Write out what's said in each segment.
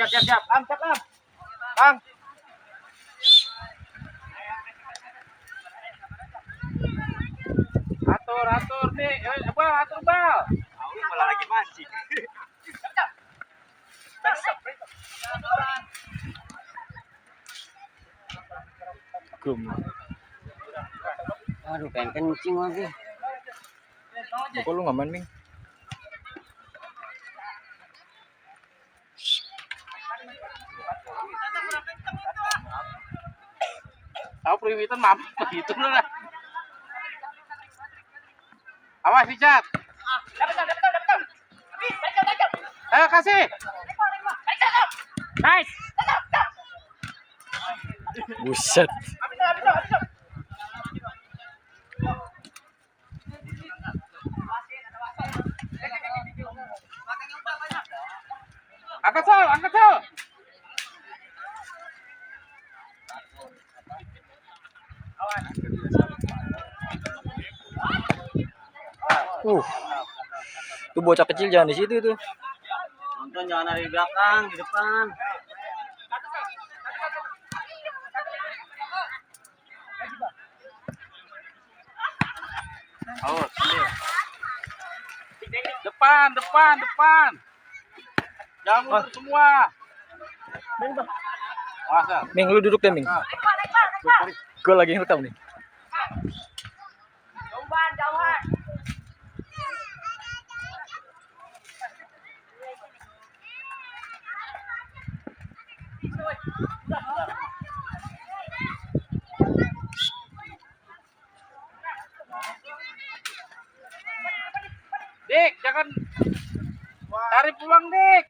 siap. Am, siap, Am. Bang. Atur nih. Bal, atur bal. Aku malah lagi mancing. Gum. Aduh, pengen kencing lagi. Kok lu nggak main, Ming? Tahu priwitan mampu begitu lah. Awas Richard. Ayo kasih. Nice. Buset. Angkat Sol. Tuh bocah kecil jangan di situ tuh. Nonton jangan dari belakang, di depan. Awas, depan. Jangan mundur semua. Masa? Ming, lu duduk deh, Ming. Gue lagi ngerekam nih. Jauhan. Dik, jangan tarik pulang, Dik.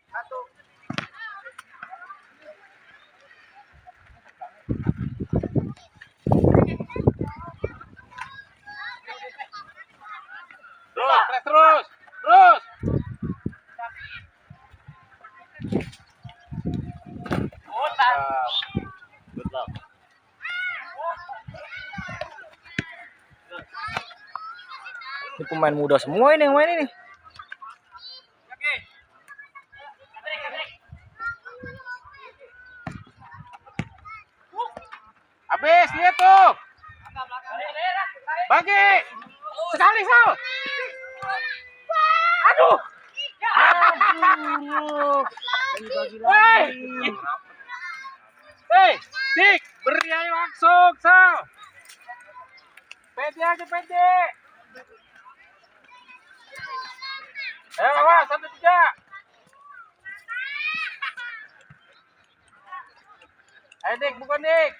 Terus. Good luck. Ini pemain muda semua ini yang main ini. Habis, lihat tuh. Bagi. Sekali, Sal. Aduh. Hei, Dik, beri aja langsung, Sal. Pede aja, pede. Awas, 1-3. Ayo, Dik, bukan, Dik.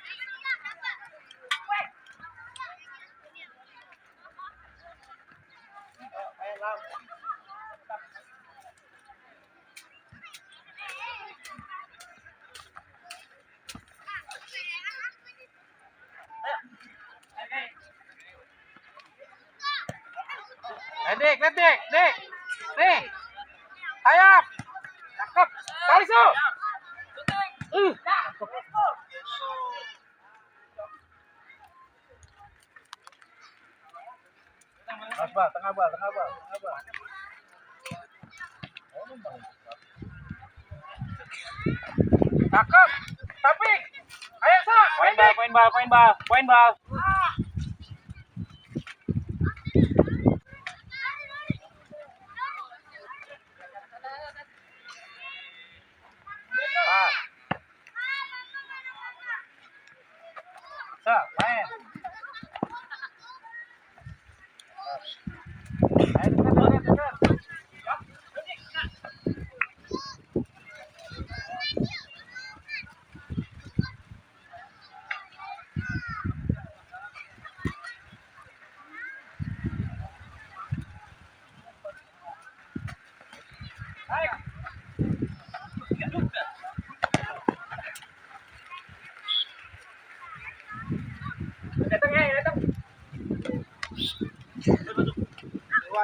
Dik. Nih. Ayap. Cakep. Kali su. Tengah bal. Cakep. Tapi. Ayo sa. Poin bal. Sa, main. Ayo dekat.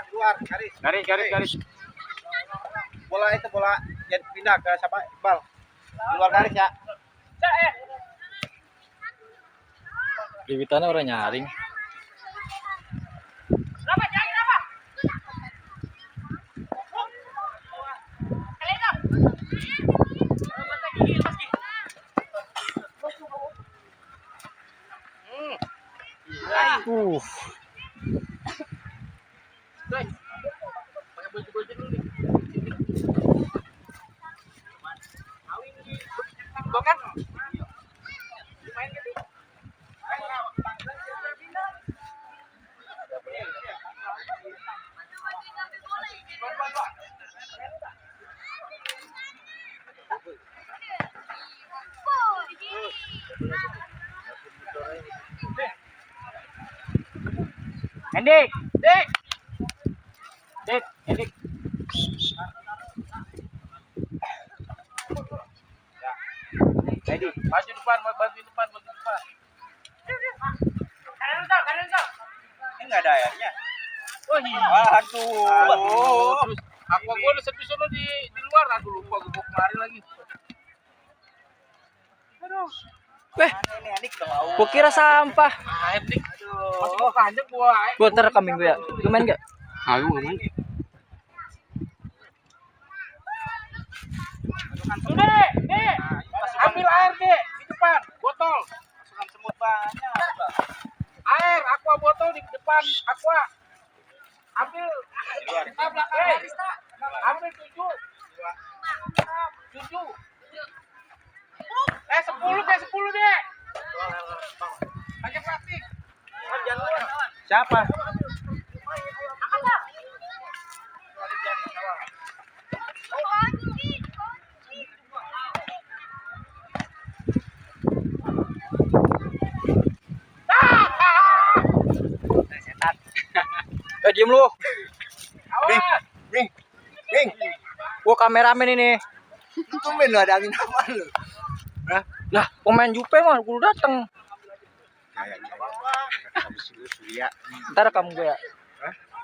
Keluar, garis. Bola yang pindah ke siapa? Bal. Keluar garis ya. Bibitannya orang nyaring. Doi. Pakai baju-baju dulu nih. Gua kan? Main gitu. Hendik. Dik. Dik, Hendik. Jadi, maju depan, bantu depan. Kanan kau. Ini nggak ada airnya. Oh iya. Aduh. Terus aku udah sepi sono di luar, aduh lupa gue kemari lagi. Aduh. Ini adik tahu. Gua kira sampah. Air dik. Masih mau kanjeng gua. Gua terekam minggu ya. Lu main enggak? Aku nggak main. Dek. Ambil air, Dek. Di depan, botol. Masukan semut banyak. Air, aqua botol di depan, aqua. Ambil. Kita belakang barista. Ambil 7. 7. 10, Dek. Pakai plastik. Siapa? Diem lu. Awas. Ring. Gua kameramen ini. Tumben lu ada angin apa lu? Lah, pemain Jupe mah kudu dateng. Habis itu Surya. Ntar rekam gue ya.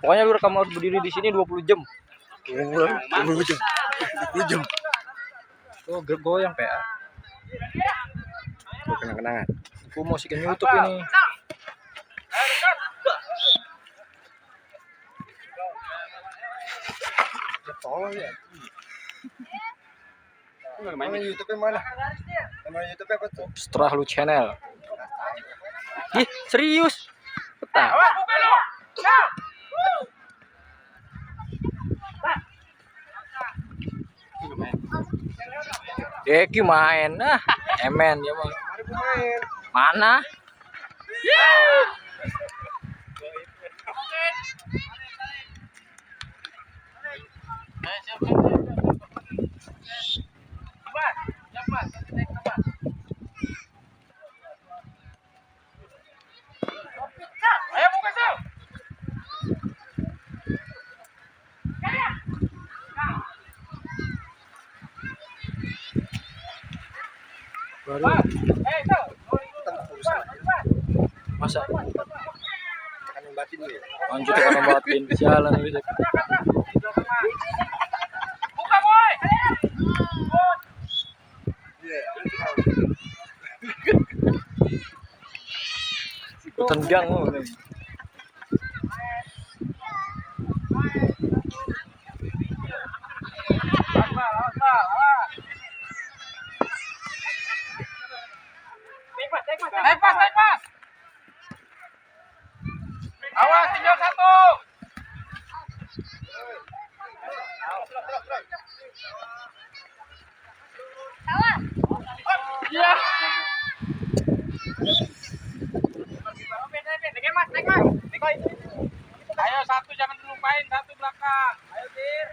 Pokoknya lu rekam harus berdiri di sini 20 jam. 20 jam. 20 jam. Oh, goyang PA. Gua kenang-kenangan. Gua mau sikin YouTube ini. Tolong ya. Nama YouTube-nya mana? Nama YouTube-nya apa tuh? Setelah lu channel. Ih, serius? Betah. Awas, buka lu. Nah. Deki main. Nah, emen dia mah. Mari main. Mana? Ayo buka Sal. Baru Sal. masa Tekanan batin dulu ya. lanjut ke batin jalan gitu. Buka boy. Tendang lu. Naik pas. Awas, tinggal 1. Iya. Ayo 1 jangan dilupain, 1 belakang. Ayo Dir.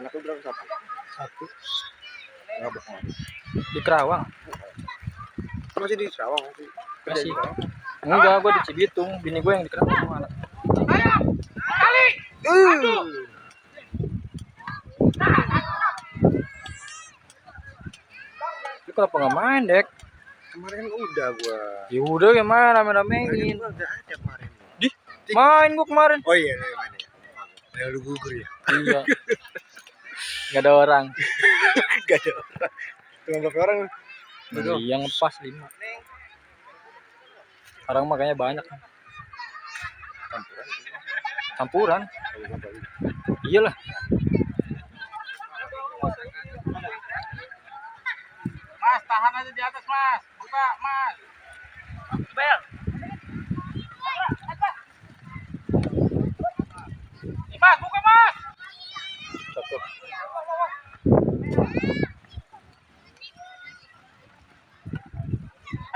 Anak lu berapa satu? Satu. Enggak bohong. Di Kerawang. Masih di Sarawang masih. Kerja Masih. di Sarawang. Enggak, gua di Cibitung. Bini gua yang di Kerawang mana? Ayo. Kali. Lu kenapa nggak main, Dek? Kemarin udah gua. Ya udah gimana rame-ramein. Gua udah ada kemarin. Di main gua kemarin. Oh iya, main ya. Ada lu gugur ya. Iya. Nggak ada orang. Enggak ada. Cuma berapa orang? Iya ngepas 5. Orang makanya banyak. Campuran. Iyalah. Mas, tahan aja di atas, Mas. Buka, Mas. Bel.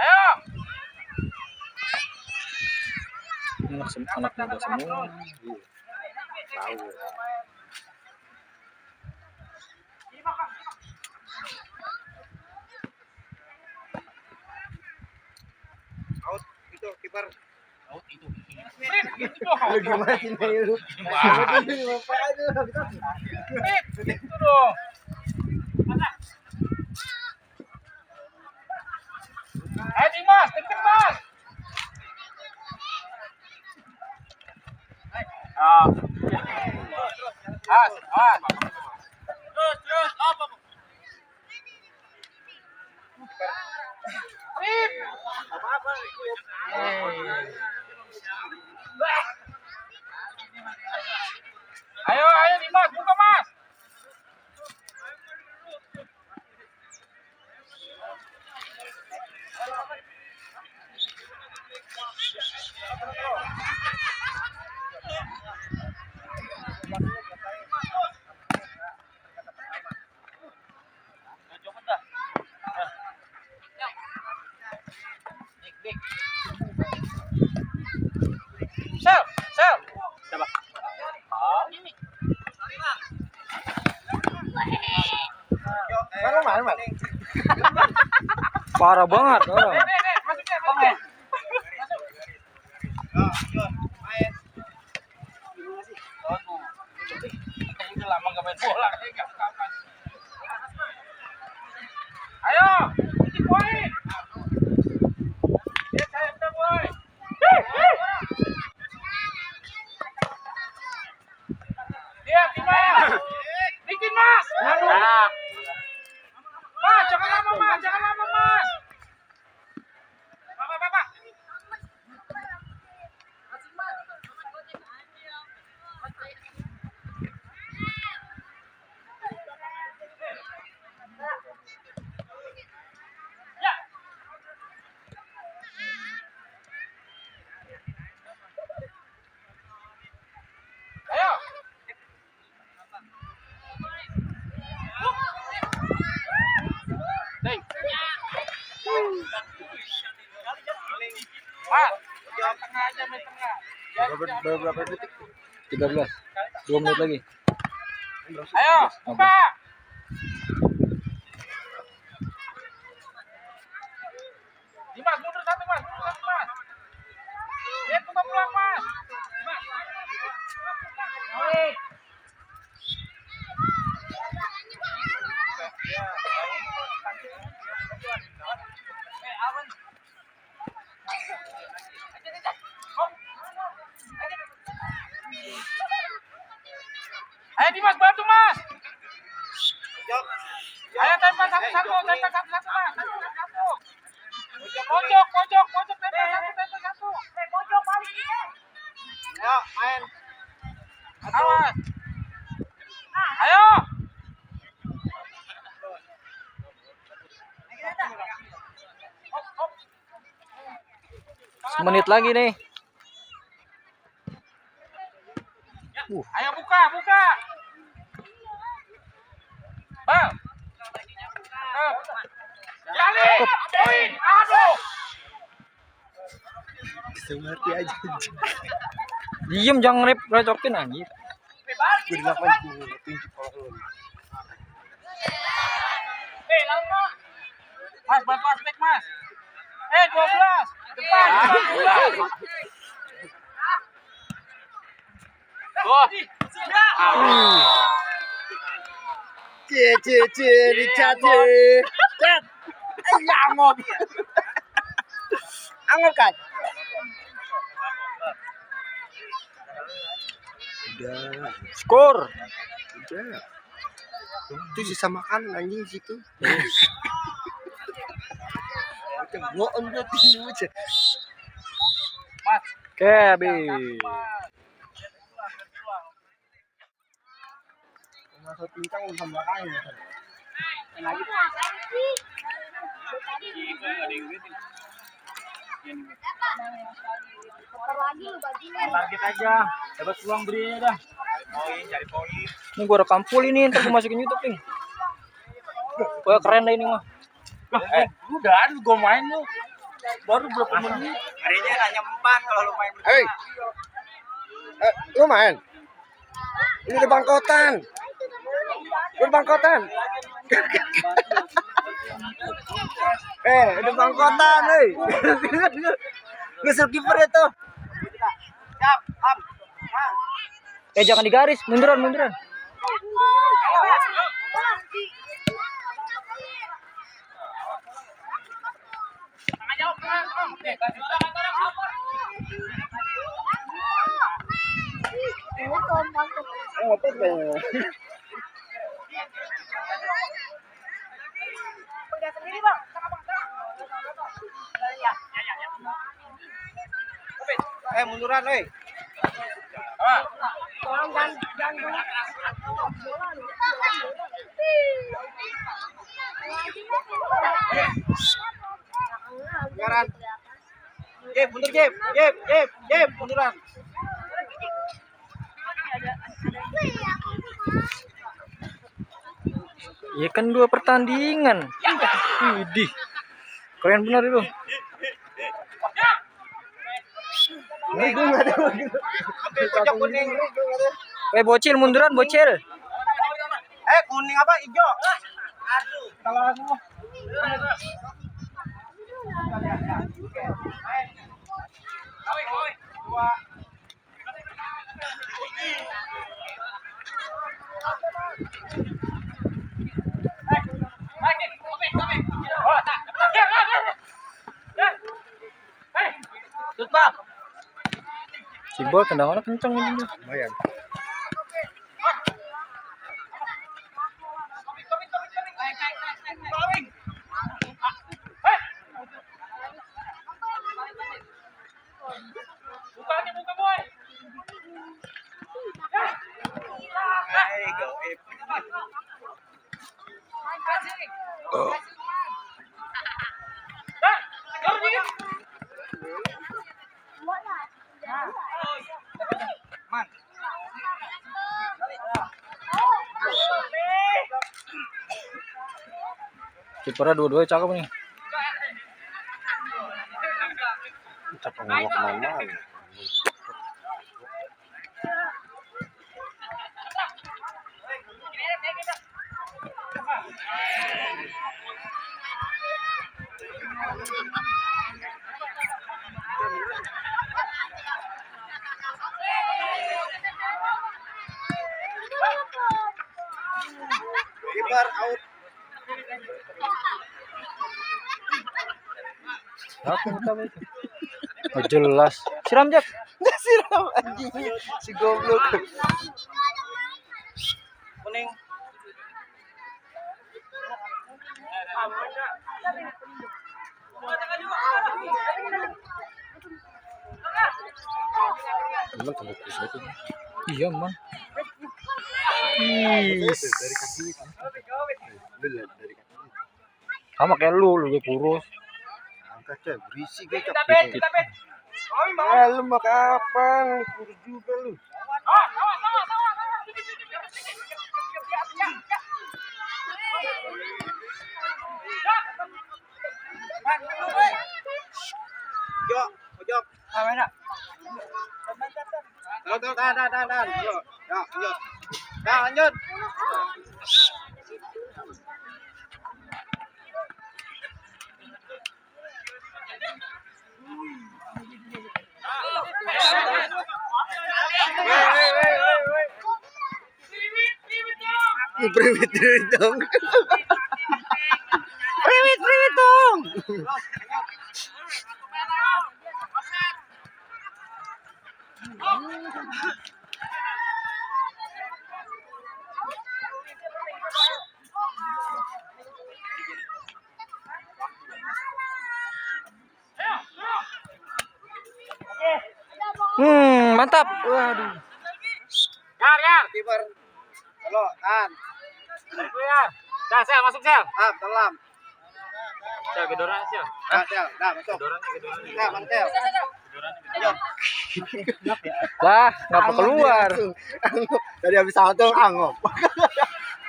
Ayo. Anak muda semua. Tahu. Out itu kiper. Sprint, gitu dong. Gimana sih Nayu? Lupa aja. Sprint, gitu dong. Ayo Dimas, deket Mas. Ah. Terus, apa? Sprint. Ayo Dimas, buka Mas. Sel. Coba. Mana? Parah banget orang. Masuknya, masuk. Udah lama gak main bola, kayak kapan. Ayo, ini poin. Ya, saya udah boy. Dia Dimas. Bikin Mas. Aduh. Mas, jangan lama Mas. Bapak. Ya. Ayo. Deng. Mas, jangan tengah aja, main tengah. Berapa detik? 13. 2 menit lagi. Ayo, buka. Dimas, mundur satu Mas. Dia buka peluang Mas. Dimas. Ayo Dimas, bantu Mas. Ayo tempel satu-satu Mas. Satu. Pojok tempel satu. Pojok balik. Ayo main. Awas. Ayo. Semenit lagi nih. Ayo buka. Bang. Jalin. Poin. Aduh. Semerti aja. Diem jangan recokin anjir. Udah 8 tinggi kalau. Lama. Mas, bantu aspek Mas. 12. Depan. Oh. Dicat. Cat. Angop. Angop kan. Udah. Skor. Udah. Itu sisa makan anjing situ. Bohong berarti aja. Mas. Oke, habis. Masuk pincang udah belakang ya. Lagi. Target aja. Dapat peluang beri dah. Poin, cari poin. Ini gua rekam full ini, ntar gua masukin YouTube nih. Wah keren dah ini mah. Udah, gue main lu. Baru berapa menit? Harinya nggak nyempan kalau lu main. Hei, lu main? Ini di bangkotan. Di bangkotan. Di bangkotan, hei. Ngesel kiper itu. Siap, am. Jangan digaris, munduran. Munduran, hei. Munduran. Jeb, mundur Jeb, munduran. Ya kan 2 pertandingan. Widih. Keren benar itu. Bocil munduran bocil. Kuning apa hijau? Aduh, salah semua. Si Bol tendangannya kenceng ini. Lumayan. Buka boy. Kipernya dua-duanya cakep nih. Cakep nggak kemana-mana. Kiper out. Oh, jelas. Siram Jack. Siram anjing. Si goblok. Kuning. Iya man. Dari kaki ini. Dari kaki. Sama kayak lu kurus. Angkat cek, berisik gue cek. Kita bet. Lu mau kapan? Kurus juga lu. Pojok. Mana? Tahan. Yuk. Ya, lanjut. Priwit dong. Priwit dong. Mantap. Waduh. Yar. Kiper. Halo, tahan. Yar. Sel, masuk sel. Telam. Sel, gedoran sel. Masuk. Nah, mantel. Lah, ngapa keluar? Dari habis salto angop.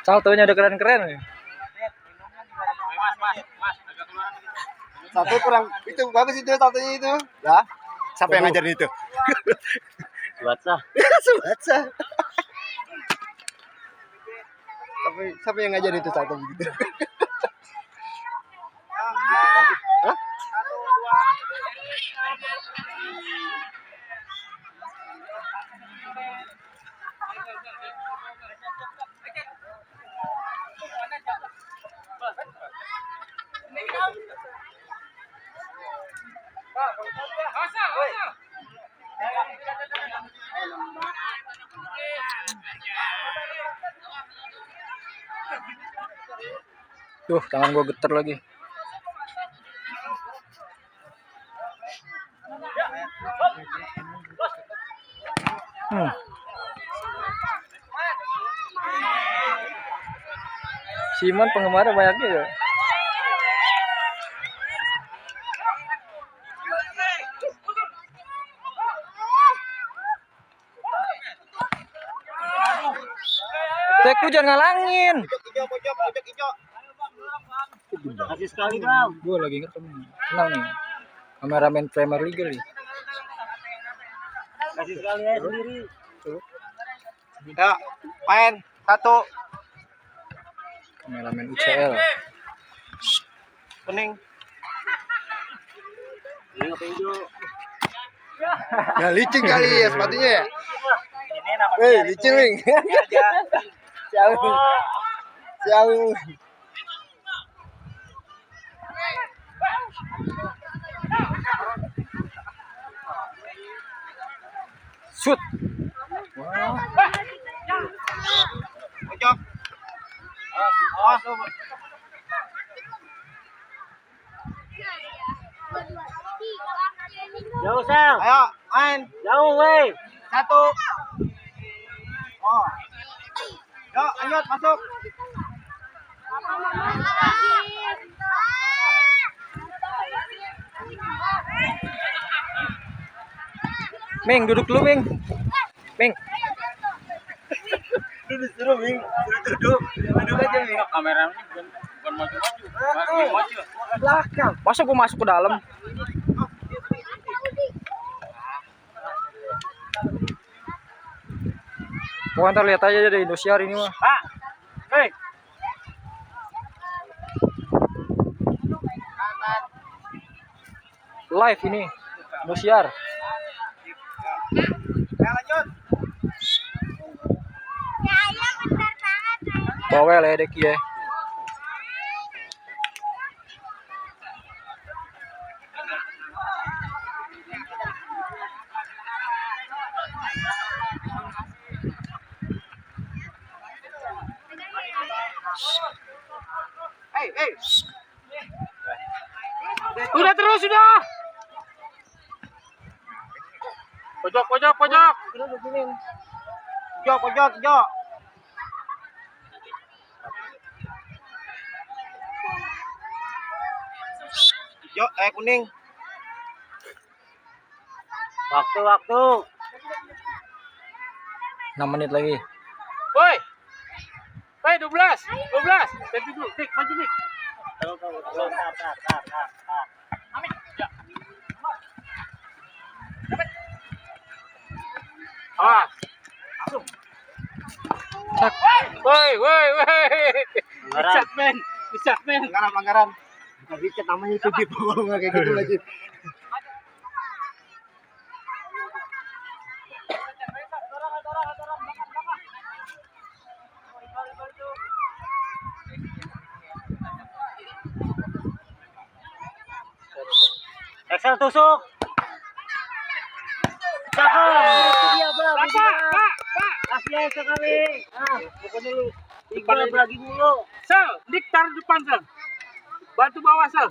Saltonya udah keren-keren. Satu kurang itu bagus itu satunya itu. Ya. Siapa yang ngajarin itu? Suatsa. Suatsa. Siapa yang ngajarin itu satu begitu? Hah? Tuh, tangan gua getar lagi. Simon penggemarnya banyaknya ya. Teku jangan ngalangin. Pojok hijau. Kasih sekali dong. Gue lagi ngetem. Tenang nih. Kameramen Premier League nih. Kasih sekali aja sendiri. Ya, main satu. Kameramen UCL. Kuning. Ini apa hijau? Ya licin kali ya sepatunya ya. Ini namanya. Licin Wing. Sial. Sial. Shoot. Pojok. Jauh Sal. Ayo, main. Jauh weh. Satu. Oh. Yuk, lanjut masuk. Ming, duduk dulu Ming. Ming. Disuruh Wing, duduk aja Wing. Kamera ini bukan maju-maju. Belakang. Masa gua masuk ke dalam? Pokoknya ntar lihat aja deh Indosiar ini mah. Pak. Hei. Live ini Indosiar. Ya, lanjut. Bawel ya Deki ya. Hei. Udah terus sudah. Pojok. Pojok. Hijau, kuning. Waktu. 6 menit lagi. Woi. 12. Ganti dulu. Dik, maju dik. Ah. Cak. Woi. Bisa men. Pelanggaran. Bukan Richard namanya itu di bawah kayak gitu lagi. Excel tusuk. Pak. Kasih aja sekali. Pokoknya lu depan lagi mulu. Sel, dik taruh depan Sel. Bantu bawah Sel.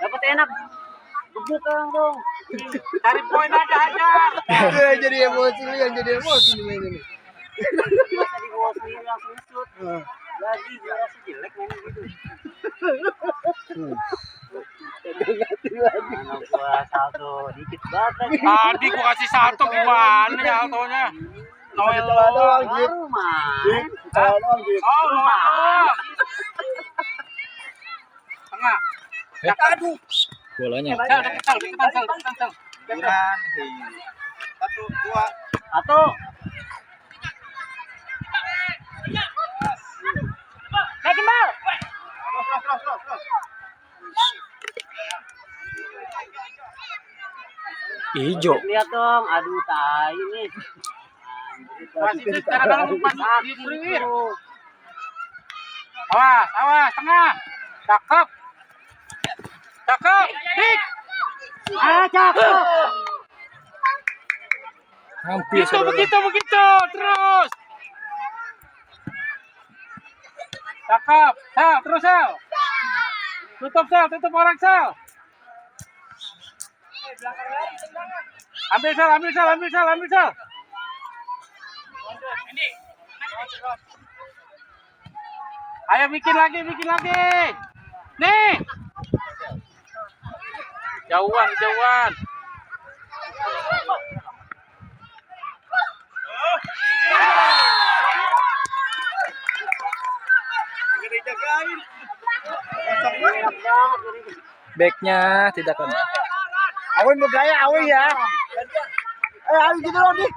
Dapat enak. Gebuk dong. Tarik poin aja. Dia jadi emosi lu yang jadi emosi di main ini. Tadi gua sendiri langsung shoot. Lagi gua rasa jelek main gitu. Mana gua salto dikit banget lagi. Tadi gua kasih salto gimana ya saltonya? Noel doang gitu. Baru main. Doang gitu. Oh, Noel. Tengah. Aduh. Bolanya. Kurang. Satu, dua. Satu. Naikin bal. Hijau. Lihat dong, aduh tai nih. Wasit secara dalam di Priwir. Awas, awas, tengah. Cakep. Cakep. Dik. Ah, cakep. Hampir Begitu. Terus. Cakep. Sel, terus Sel. Tutup orang Sel. Ambil Sel. Ayo bikin lagi. Nih. Jauhan. Backnya tidak kena. Awen bergaya, Awen ya. Awen gitu loh, Dik.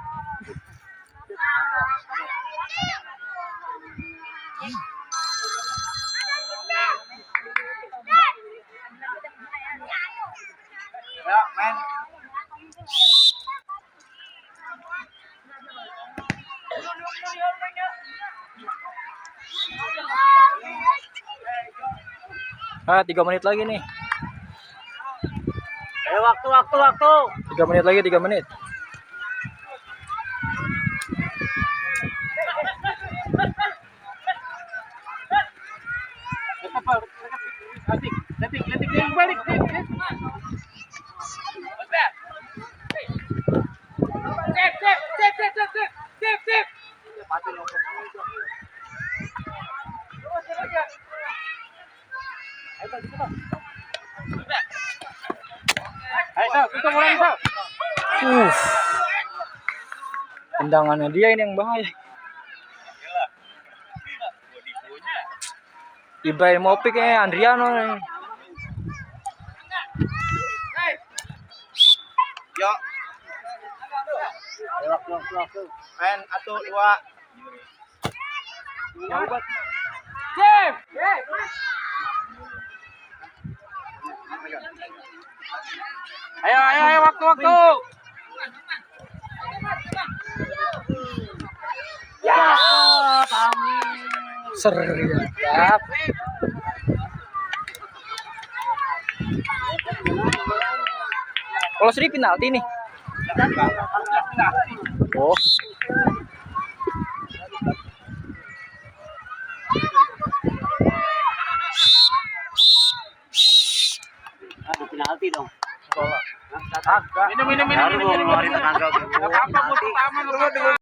Ya, main. Ah, 3 menit lagi nih. Ayo waktu. 3 menit lagi, 3 menit. Letik balik. Sip. Ayo, tutup orang itu. Tendangannya dia ini yang bahaya. Ibrahimovic kayaknya Andriano nih. Yo. Ayo waktu. Main 1, 2. Sip. Ayo waktu. Ya, Seriap. Kalau seri penalti nih. Oh. penalti dong. Minum. Minum. Apa-apa buat pertama.